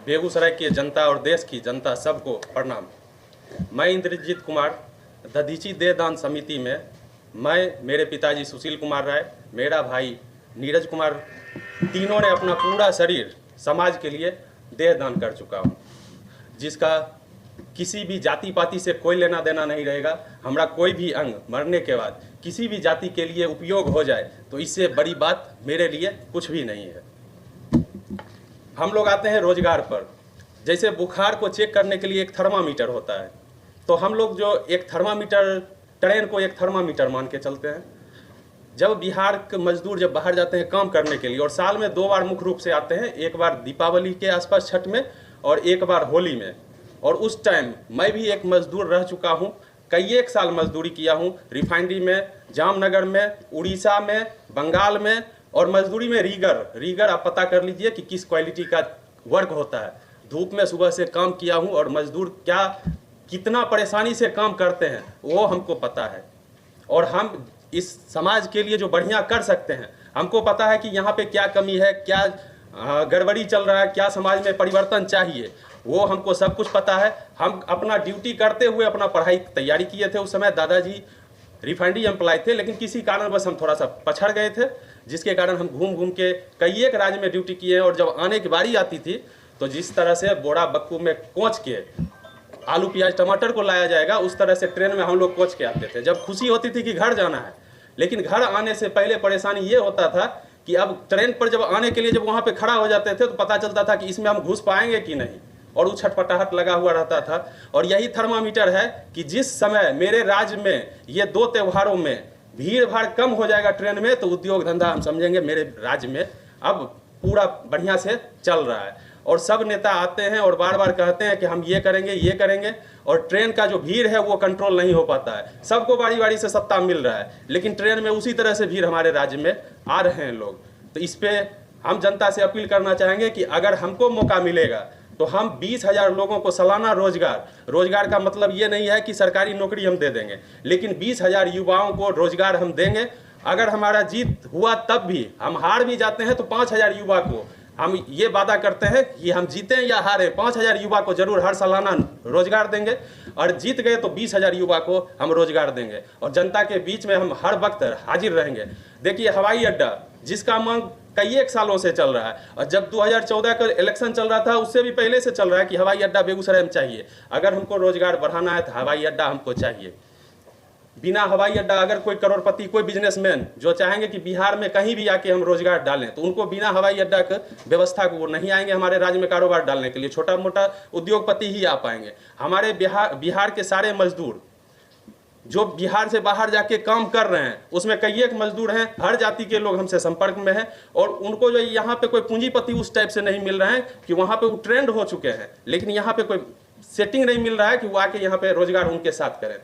बेगूसराय की जनता और देश की जनता सबको प्रणाम। मैं इंद्रजीत कुमार दधीची देहदान समिति में मेरे पिताजी सुशील कुमार राय, मेरा भाई नीरज कुमार, तीनों ने अपना पूरा शरीर समाज के लिए देहदान कर चुका हूँ, जिसका किसी भी जाति पाति से कोई लेना देना नहीं रहेगा। हमारा कोई भी अंग मरने के बाद किसी भी जाति के लिए उपयोग हो जाए तो इससे बड़ी बात मेरे लिए कुछ भी नहीं है। हम लोग आते हैं रोजगार पर। जैसे बुखार को चेक करने के लिए एक थर्मामीटर होता है, तो हम लोग जो एक थर्मामीटर, ट्रेन को एक थर्मामीटर मान के चलते हैं। जब बिहार के मजदूर जब बाहर जाते हैं काम करने के लिए, और साल में 2 बार मुख्य रूप से आते हैं, एक बार दीपावली के आसपास छठ में और एक बार होली में, और उस टाइम मैं भी एक मजदूर रह चुका हूँ। कई एक साल मजदूरी किया हूँ रिफाइनरी में, जामनगर में, उड़ीसा में, बंगाल में, और मजदूरी में रीगर आप पता कर लीजिए कि किस क्वालिटी का वर्क होता है। धूप में सुबह से काम किया हूँ, और मजदूर कितना परेशानी से काम करते हैं वो हमको पता है। और हम इस समाज के लिए जो बढ़िया कर सकते हैं, हमको पता है कि यहाँ पे क्या कमी है, क्या गड़बड़ी चल रहा है, क्या समाज में परिवर्तन चाहिए, वो हमको सब कुछ पता है। हम अपना ड्यूटी करते हुए अपना पढ़ाई तैयारी किए थे। उस समय दादाजी रिफाइनरी एम्प्लॉय थे, लेकिन किसी कारणवश हम थोड़ा सा पछड़ गए थे, जिसके कारण हम घूम घूम के कई एक राज्य में ड्यूटी किए। और जब आने की बारी आती थी तो जिस तरह से बोरा बक्कू में कोच के आलू प्याज टमाटर को लाया जाएगा, उस तरह से ट्रेन में हम लोग कोच के आते थे। जब खुशी होती थी कि घर जाना है, लेकिन घर आने से पहले परेशानी ये होता था कि अब ट्रेन पर जब आने के लिए जब वहाँ पे खड़ा हो जाते थे तो पता चलता था कि इसमें हम घुस पाएंगे कि नहीं, और वो छटपटाहट लगा हुआ रहता था। और यही थर्मामीटर है कि जिस समय मेरे राज्य में ये 2 त्योहारों में भीड़ भाड़ कम हो जाएगा ट्रेन में, तो उद्योग धंधा हम समझेंगे मेरे राज्य में अब पूरा बढ़िया से चल रहा है। और सब नेता आते हैं और बार बार कहते हैं कि हम ये करेंगे, और ट्रेन का जो भीड़ है वो कंट्रोल नहीं हो पाता है। सबको बारी बारी से सत्ता मिल रहा है, लेकिन ट्रेन में उसी तरह से भीड़ हमारे राज्य में आ रहे हैं लोग। तो इस पे हम जनता से अपील करना चाहेंगे कि अगर हमको मौका मिलेगा तो हम 20,000 लोगों को सालाना रोजगार का मतलब ये नहीं है कि सरकारी नौकरी हम दे देंगे, लेकिन 20,000 युवाओं को रोजगार हम देंगे। अगर हमारा जीत हुआ तब भी, हम हार भी जाते हैं तो 5,000 युवा को हम ये वादा करते हैं कि हम जीतें या हारें, 5,000 युवा को जरूर हर सालाना रोजगार देंगे। और जीत गए तो 20,000 युवा को हम रोजगार देंगे, और जनता के बीच में हम हर वक्त हाजिर रहेंगे। देखिए, हवाई अड्डा जिसका मांग कई एक सालों से चल रहा है, और जब 2014 का इलेक्शन चल रहा था उससे भी पहले से चल रहा है कि हवाई अड्डा बेगूसराय में चाहिए। अगर हमको रोजगार बढ़ाना है तो हवाई अड्डा हमको चाहिए। बिना हवाई अड्डा अगर कोई करोड़पति, कोई बिजनेसमैन जो चाहेंगे कि बिहार में कहीं भी आके हम रोजगार डालें, तो उनको बिना हवाई अड्डा के व्यवस्था को वो नहीं आएंगे हमारे राज्य में कारोबार डालने के लिए। छोटा मोटा उद्योगपति ही आ पाएंगे। हमारे बिहार के सारे मजदूर जो बिहार से बाहर जाके काम कर रहे हैं, उसमें कई एक मजदूर हैं, हर जाति के लोग हमसे संपर्क में हैं, और उनको जो यहाँ पे कोई पूंजीपति उस टाइप से नहीं मिल रहे हैं कि वहाँ पे वो ट्रेंड हो चुके हैं, लेकिन यहाँ पे कोई सेटिंग नहीं मिल रहा है कि वो आके यहाँ पे रोजगार उनके साथ करें।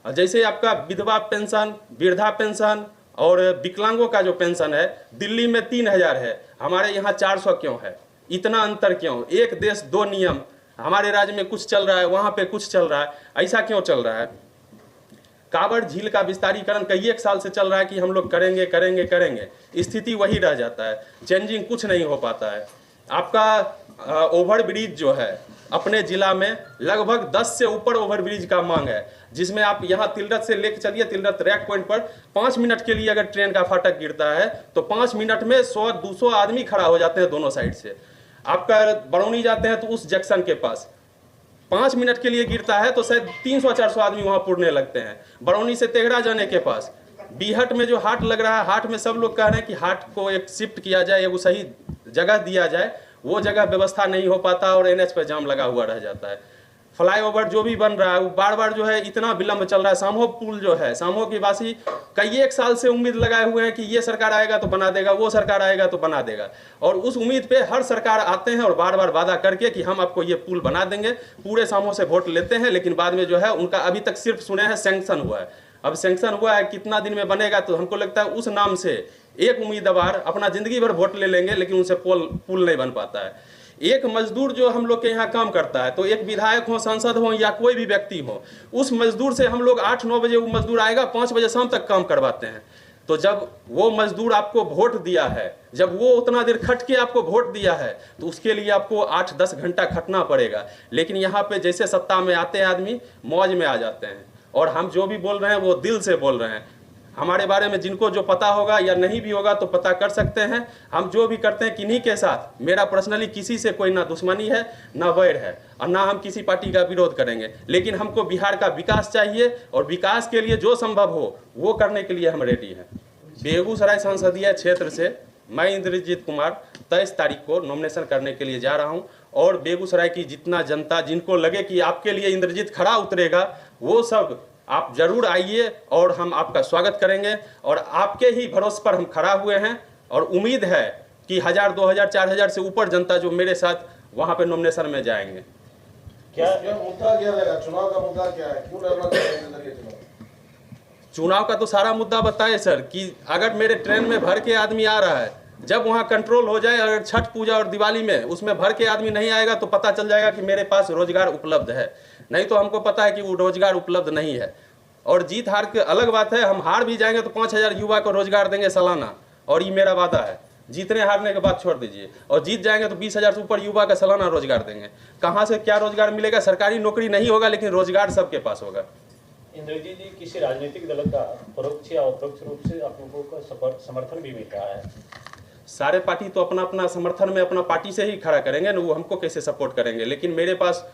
और जैसे आपका विधवा पेंशन, वृद्धा पेंशन और विकलांगों का जो पेंशन है, दिल्ली में 3,000 है, हमारे यहाँ 400 क्यों है? इतना अंतर क्यों? एक देश 2 नियम। हमारे राज्य में कुछ चल रहा है, वहाँ पे कुछ चल रहा है, ऐसा क्यों चल रहा है? कांवड़ झील का विस्तारीकरण कई एक साल से चल रहा है कि हम लोग करेंगे, स्थिति वही रह जाता है, चेंजिंग कुछ नहीं हो पाता है। आपका ओवर ब्रिज जो है, अपने जिला में लगभग 10 से ऊपर ओवर ब्रिज का मांग है, जिसमें आप यहाँ तिलरत से लेकर चलिए, तिलरत रैक पॉइंट पर 5 मिनट के लिए अगर ट्रेन का फाटक गिरता है तो 5 मिनट में 100-200 आदमी खड़ा हो जाते हैं दोनों साइड से। आपका बरौनी जाते हैं तो उस जंक्शन के पास 5 मिनट के लिए गिरता है तो शायद 300-400 आदमी वहाँ पुरने लगते हैं। बरौनी से तेघड़ा जाने के पास बीहट में जो हाट लग रहा है, हाट में सब लोग कह रहे हैं कि हाट को एक शिफ्ट किया जाए, वो सही जगह दिया जाए, वो जगह व्यवस्था नहीं हो पाता और NH पे जाम लगा हुआ रह जाता है। फ्लाईओवर जो भी बन रहा है वो बार बार जो है इतना विलंब चल रहा है। सामहो पुल जो है, सामहो की वासी कई एक साल से उम्मीद लगाए हुए हैं कि ये सरकार आएगा तो बना देगा, वो सरकार आएगा तो बना देगा, और उस उम्मीद पे हर सरकार आते हैं और बार बार वादा करके कि हम आपको ये पुल बना देंगे। पूरे सामहो से वोट लेते हैं, लेकिन बाद में जो है उनका अभी तक सिर्फ सुने हैं सैंक्शन हुआ है। अब सैंक्शन हुआ है, कितना दिन में बनेगा, तो हमको लगता है उस नाम से एक उम्मीदवार अपना जिंदगी भर वोट ले लेंगे, लेकिन उनसे पुल नहीं बन पाता है। एक मजदूर जो हम लोग के यहाँ काम करता है, तो एक विधायक हो, सांसद हो या कोई भी व्यक्ति हो, उस मजदूर से हम लोग 8-9 बजे वो मजदूर आएगा, 5 बजे शाम तक काम करवाते हैं। तो जब वो मजदूर आपको वोट दिया है, जब वो उतना देर खट के आपको वोट दिया है, तो उसके लिए आपको 8-10 घंटा खटना पड़ेगा। लेकिन यहाँ पे जैसे सत्ता में आते हैं आदमी, मौज में आ जाते हैं, और हम जो भी बोल रहे हैं वो दिल से बोल रहे हैं। हमारे बारे में जिनको जो पता होगा या नहीं भी होगा तो पता कर सकते हैं। हम जो भी करते हैं किन्हीं के साथ, मेरा पर्सनली किसी से कोई ना दुश्मनी है ना वैर है, और ना हम किसी पार्टी का विरोध करेंगे। लेकिन हमको बिहार का विकास चाहिए, और विकास के लिए जो संभव हो वो करने के लिए हम रेडी हैं। बेगूसराय संसदीय क्षेत्र से मैं इंद्रजीत कुमार 23 तारीख को नॉमिनेशन करने के लिए जा रहा हूं, और बेगूसराय की जितना जनता, जिनको लगे कि आपके लिए इंद्रजीत खड़ा उतरेगा, वो सब आप जरूर आइए और हम आपका स्वागत करेंगे। और आपके ही भरोसे पर हम खड़ा हुए हैं, और उम्मीद है कि 1000, 2000, 4000 से ऊपर जनता जो मेरे साथ वहां पे नॉमिनेशन में जाएंगे। क्या मुद्दा क्या रहेगा? चुनाव का मुद्दा क्या है? क्यों लड़ना चाहिए चुनाव का तो सारा मुद्दा बताए सर, कि अगर मेरे ट्रेन में भर के आदमी आ रहा है, जब वहाँ कंट्रोल हो जाए, अगर छठ पूजा और दिवाली में उसमें भर के आदमी नहीं आएगा तो पता चल जाएगा कि मेरे पास रोजगार उपलब्ध है। नहीं तो हमको पता है कि वो रोजगार उपलब्ध नहीं है। और जीत हार की अलग बात है, हम हार भी जाएंगे तो 5000 युवा को रोजगार देंगे सालाना, और ये मेरा वादा है। जीतने हारने के बाद छोड़ दीजिए, और जीत जाएंगे तो 20000 से ऊपर युवा का सालाना रोजगार देंगे। कहाँ से क्या रोजगार मिलेगा? सरकारी नौकरी नहीं होगा, लेकिन रोजगार सबके पास होगा। इंद्रजीत जी, किसी राजनीतिक दल का परोक्ष या अप्रोक्ष रूप से आप लोगों का समर्थन भी मिल रहा है? सारे पार्टी तो अपना अपना समर्थन में अपना पार्टी से ही खड़ा करेंगे ना, वो हमको कैसे सपोर्ट करेंगे। लेकिन मेरे पास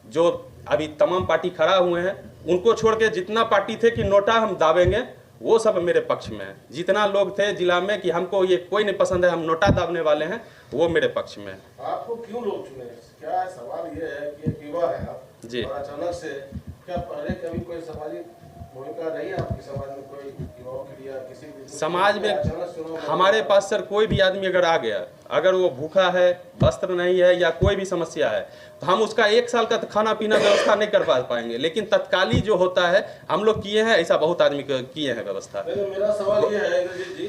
जो अभी तमाम पार्टी खड़ा हुए हैं, उनको छोड़ के जितना पार्टी थे कि नोटा हम दाबेंगे, वो सब मेरे पक्ष में है। जितना लोग थे जिला में कि हमको ये कोई नहीं पसंद है, हम नोटा दाबने वाले हैं, वो मेरे पक्ष में है। आपको क्यों लोग चुने? क्या सवाल ये है कि एक युवा है आप जी, और अचानक से, क्या पहले कभी कोई सामाजिक भूमिका नहीं है आपके समाज में? कोई युवाओं के लिए किसी समाज में हमारे पास सर कोई भी आदमी अगर आ गया, अगर वो भूखा है, वस्त्र नहीं है, या कोई भी समस्या है, तो हम उसका 1 साल का खाना पीना व्यवस्था नहीं कर पाएंगे। लेकिन तत्काली जो होता है हम लोग किए हैं, ऐसा बहुत आदमी किए हैं व्यवस्था। मेरा सवाल ये है इंद्रजीत जी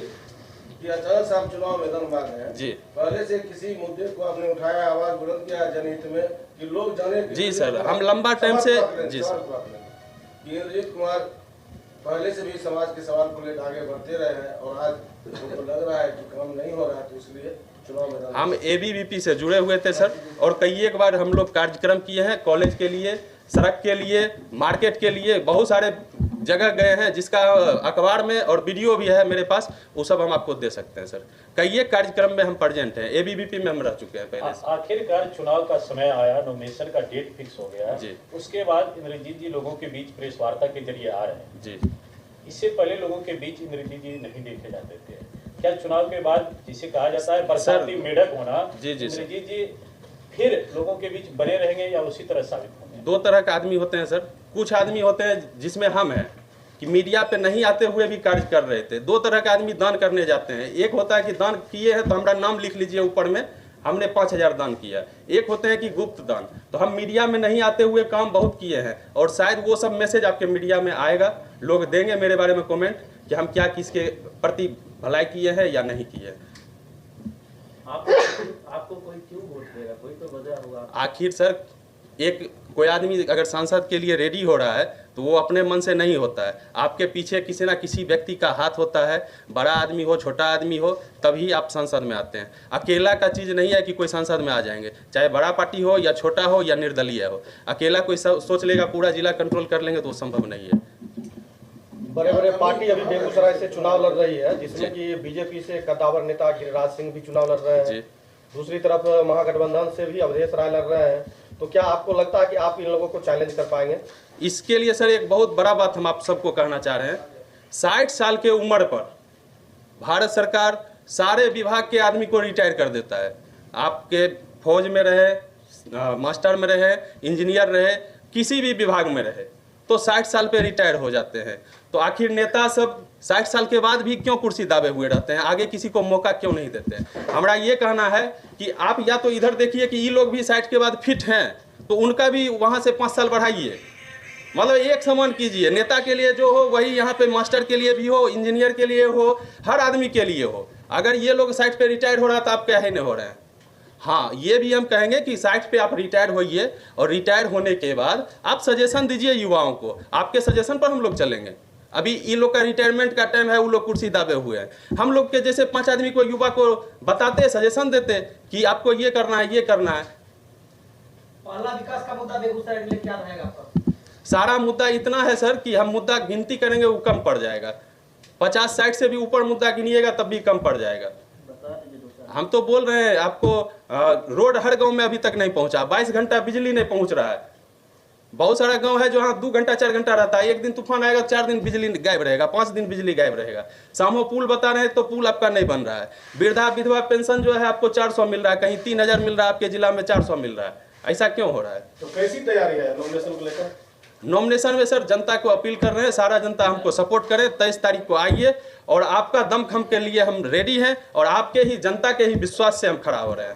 कि अचानक से आप चुनाव मैदान में आ गए हैं जी, पहले से किसी मुद्दे को आपने उठाया, आवाज बुलंद किया जनहित में कि लोग जाने? जी सर, हम लंबा टाइम से जी सर, इंद्रजीत कुमार पहले से भी समाज के सवाल को लेकर आगे बढ़ते रहे हैं, और आज उनको लग रहा है कि काम नहीं हो रहा है, तो इसलिए चुनाव मैदान। हम ABVP से जुड़े हुए थे सर, और कई एक बार हम लोग कार्यक्रम किए हैं, कॉलेज के लिए, सड़क के लिए, मार्केट के लिए, बहुत सारे जगह गए हैं, जिसका अखबार में और वीडियो भी है मेरे पास, वो सब हम आपको दे सकते हैं सर। कई एक कार्यक्रम में हम प्रेजेंट हैं, ABVP में हम रह चुके हैं पहले से। आखिरकार चुनाव का समय आया, नॉमिनेशन का डेट फिक्स हो गया जी। उसके बाद इंद्रजीत जी लोगों के बीच प्रेस वार्ता के जरिए आ रहे हैं जी। इससे पहले लोगों के बीच इंद्रजीत जी नहीं देखे जाते थे। क्या चुनाव के बाद जिसे कहा जाता है बरसाती मेढक होना, इंद्रजीत जी फिर लोगों के बीच बने रहेंगे या उसी तरह साबित होंगे? 2 तरह के आदमी होते हैं सर। कुछ आदमी होते हैं जिसमें हम हैं कि मीडिया पे नहीं आते हुए भी कार्य कर रहे थे। 2 तरह के आदमी दान करने जाते हैं। एक होता है कि दान किए हैं तो हमारा नाम लिख लीजिए ऊपर में, हमने 5000 दान किया। एक होते हैं कि गुप्त दान, तो हम मीडिया में नहीं आते हुए काम बहुत किए हैं, और शायद वो सब मैसेज आपके मीडिया में आएगा, लोग देंगे मेरे बारे में कमेंट कि हम क्या किसके प्रति भलाई किए हैं या नहीं किए। आपको कोई क्यों वोट देगा? कोई तो वजह होगा। आखिर सर, एक कोई आदमी अगर सांसद के लिए रेडी हो रहा है तो वो अपने मन से नहीं होता है, आपके पीछे किसी ना किसी व्यक्ति का हाथ होता है। बड़ा आदमी हो, छोटा आदमी हो, तभी आप संसद में आते हैं। अकेला का चीज़ नहीं है कि कोई संसद में आ जाएंगे, चाहे बड़ा पार्टी हो या छोटा हो या निर्दलीय हो। अकेला कोई सोच लेगा पूरा जिला कंट्रोल कर लेंगे तो वो संभव नहीं है। बड़े बड़े पार्टी अभी बेगूसराय से चुनाव लड़ रही है, जिसमें कि बीजेपी से कद्दावर नेता गिरिराज सिंह भी चुनाव लड़ रहे हैं, दूसरी तरफ महागठबंधन से भी अवधेश राय लड़ रहे हैं। तो क्या आपको लगता है कि आप इन लोगों को चैलेंज कर पाएंगे? इसके लिए सर एक बहुत बड़ा बात हम आप सबको कहना चाह रहे हैं। 60 साल के उम्र पर भारत सरकार सारे विभाग के आदमी को रिटायर कर देता है। आपके फौज में रहे, मास्टर में रहे, इंजीनियर रहे, किसी भी विभाग में रहे, तो 60 साल पे रिटायर हो जाते हैं। तो आखिर नेता सब 60 साल के बाद भी क्यों कुर्सी दाबे हुए रहते हैं? आगे किसी को मौका क्यों नहीं देते? हमारा ये कहना है कि आप या तो इधर देखिए कि ये लोग भी 60 के बाद फिट हैं, तो उनका भी वहाँ से 5 साल बढ़ाइए, मतलब एक समान कीजिए। नेता के लिए जो हो वही यहाँ पे मास्टर के लिए भी हो, इंजीनियर के लिए हो, हर आदमी के लिए हो। अगर ये लोग 60 पे रिटायर हो रहा तो आप क्या है नहीं हो रहे हैं। हाँ, ये भी हम कहेंगे कि 60 पे आप रिटायर होइए, और रिटायर होने के बाद आप सजेशन दीजिए युवाओं को, आपके सजेशन पर हम लोग चलेंगे। अभी ये लोग का रिटायरमेंट का टाइम है, वो लोग कुर्सी दाबे हुए हैं। हम लोग के जैसे 5 आदमी को, युवा को बताते, सजेशन देते कि आपको ये करना है, ये करना है। पहला विकास का मुद्दा बेगूसराय के लिए क्या रहेगा आपका? सारा मुद्दा इतना है सर कि हम मुद्दा गिनती करेंगे वो कम पड़ जाएगा। 50-60 से भी ऊपर मुद्दा गिनिएगा तब भी कम पड़ जाएगा। हम तो बोल रहे हैं आपको, रोड हर गांव में अभी तक नहीं पहुंचा, 22 घंटा बिजली नहीं पहुंच रहा है। बहुत सारा गांव है जहाँ 2 घंटा 4 घंटा रहता है, एक दिन तूफान आएगा 4 दिन बिजली गायब रहेगा, 5 दिन बिजली गायब रहेगा। सामो पुल बता रहे हैं तो पुल आपका नहीं बन रहा है। वृद्धा विधवा पेंशन जो है आपको 400 मिल रहा है, कहीं 3000 मिल रहा है, आपके जिला में 400 मिल रहा है। ऐसा क्यों हो रहा है? तो कैसी तैयारी है नॉमिनेशन को लेकर? नॉमिनेशन में सर जनता को अपील कर रहे हैं, सारा जनता हमको सपोर्ट करे। 23 तारीख को आइए और आपका दमखम के लिए हम रेडी हैं और आपके ही जनता के ही विश्वास से हम खड़ा हो रहे हैं।